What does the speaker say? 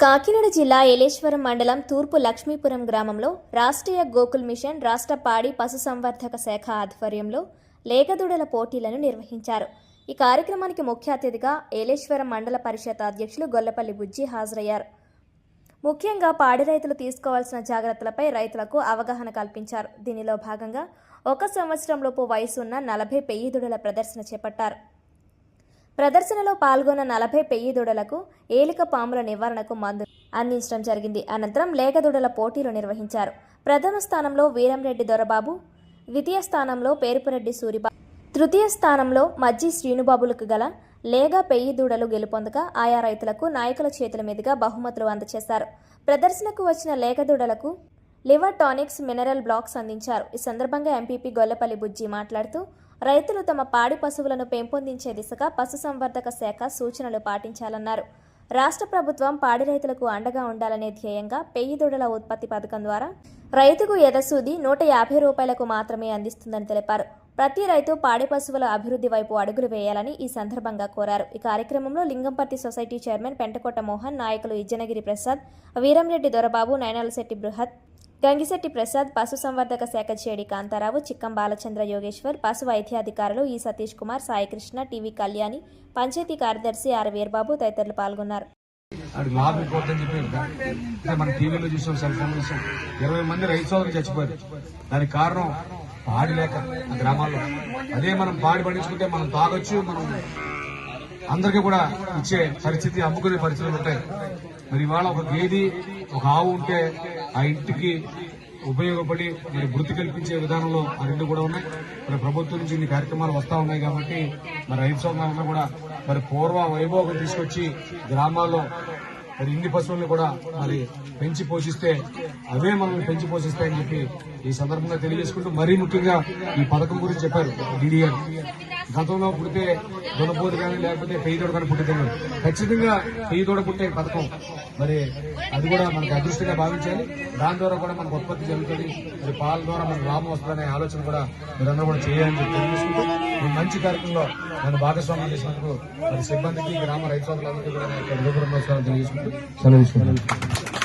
కాకినాడ జిల్లా ఏలేశ్వరం మండలం తూర్పు లక్ష్మీపురం గ్రామంలో రాష్ట్రీయ గోకుల్ మిషన్ రాష్ట్ర పాడి పశుసంవర్ధక శాఖ ఆధ్వర్యంలో లేగదూడల పోటీలను నిర్వహించారు. ఈ కార్యక్రమానికి ముఖ్య అతిథిగా ఏలేశ్వరం మండల పరిషత్ అధ్యక్షులు గొల్లపల్లి బుజ్జి హాజరయ్యారు. ముఖ్యంగా పాడి రైతులు తీసుకోవాల్సిన జాగ్రత్తలపై రైతులకు అవగాహన కల్పించారు. దీనిలో భాగంగా 1 సంవత్సరంలోపు వయసు ఉన్న 40 పెయ్యి దూడల ప్రదర్శన చేపట్టారు. ప్రదర్శనలో పాల్గొన్న 40 పెయ్యి దూడలకు ఏలిక పాముల నివారణకు మందు అందించడం జరిగింది. అనంతరం లేగదూడల పోటీలు నిర్వహించారు. ప్రథమ స్థానంలో వీరంరెడ్డి దొరబాబు, ద్వితీయ స్థానంలో పేరుపురెడ్డి సూరిబాబు, తృతీయ స్థానంలో మజ్జి శ్రీనుబాబులకు గల లేగ పెయ్యి దూడలు గెలుపొందగా ఆయా రైతులకు నాయకుల చేతుల మీదుగా బహుమతులు అందజేశారు. ప్రదర్శనకు వచ్చిన లేగదూడలకు లివర్ టానిక్స్, మినరల్ బ్లాక్స్ అందించారు. ఈ సందర్భంగా ఎంపీపీ గొల్లపల్లి బుజ్జి మాట్లాడుతూ రైతులు తమ పాడి పశువులను పెంపొందించే దిశగా పశుసంవర్ధక శాఖ సూచనలు పాటించాలన్నారు. రాష్ట్ర ప్రభుత్వం పాడి రైతులకు అండగా ఉండాలనే ధ్యేయంగా పెయ్యి దూడల ఉత్పత్తి పథకం ద్వారా రైతుకు ఎదసూది 150 రూపాయలకు మాత్రమే అందిస్తుందని తెలిపారు. ప్రతి రైతు పాడి పశువుల అభివృద్ధి వైపు అడుగులు వేయాలని ఈ సందర్భంగా కోరారు. ఈ కార్యక్రమంలో లింగంపర్తి సొసైటీ చైర్మన్ పెంటకోట మోహన్, నాయకులు ఇజ్జనగిరి ప్రసాద్, వీరంరెడ్డి దొరబాబు, నైనాలశెట్టి బృహత్, గంగిశెట్టి ప్రసాద్, పశుసంవర్ధక శాఖ జేడి కాంతారావు, చిక్కం బాలచంద్ర యోగేశ్వర్, పశు వైద్యాధికారులు ఈ సతీష్ కుమార్, సాయికృష్ణ, టీవీ కళ్యాణి, పంచాయతీ కార్యదర్శి ఆర్ వీరబాబు తదితరులు పాల్గొన్నారు. మన టీవీలో చూసాం, సెల్ ఫోన్ చూసాం, 20 మంది రైతు సోదరులు చచ్చిపోయారు. దానికి కారణం పాడి లేక ఆ గ్రామాల్లో. అదే మనం పాడి పండించుకుంటే మనం తాగొచ్చు, మనం అందరికీ కూడా ఇచ్చే పరిస్థితి, అమ్ముకునే పరిస్థితులు ఉంటాయి. మరి ఇవాళ ఒక గేది, ఒక ఆవు ఉంటే ఆ ఇంటికి ఉపయోగపడి మరి వృత్తి కల్పించే విధానంలో ఆ రెండు కూడా ఉన్నాయి. మరి ప్రభుత్వం నుంచి ఇన్ని కార్యక్రమాలు వస్తా ఉన్నాయి కాబట్టి మరి రైతు సోదరులందరూ కూడా మరి పూర్వ వైభోగం తీసుకొచ్చి గ్రామాల్లో మరి ఇన్ని పశువులను కూడా మరి పెంచి పోషిస్తే అవే మనల్ని పెంచి పోషిస్తాయని చెప్పి ఈ సందర్భంగా తెలియజేసుకుంటూ, మరీ ముఖ్యంగా ఈ పథకం గురించి చెప్పారు డీడీఆర్. గతంలో పుడితే దొనపోదు కానీ లేకపోతే పెయ్యి దూడ కానీ పుట్టింది. ఖచ్చితంగా పెయ్యి దూడ పుట్టే పథకం మరి అది కూడా మనకు అదృష్టంగా భావించాలి. దాని ద్వారా కూడా మనకు ఉత్పత్తి జరుగుతుంది. మరి పాల ద్వారా మనకు లాభం వస్తుందనే ఆలోచన కూడా మీరందరూ కూడా చేయాలని తెలియజేసుకుంటూ, ఈ మంచి కార్యక్రమంలో నన్ను భాగస్వామ్యం చేసినందుకు మరి సిబ్బందికి, గ్రామ రైతు సోదరులందరికీ కూడా తెలియజేసుకుంటూ సెలవు తీసుకుంటాను.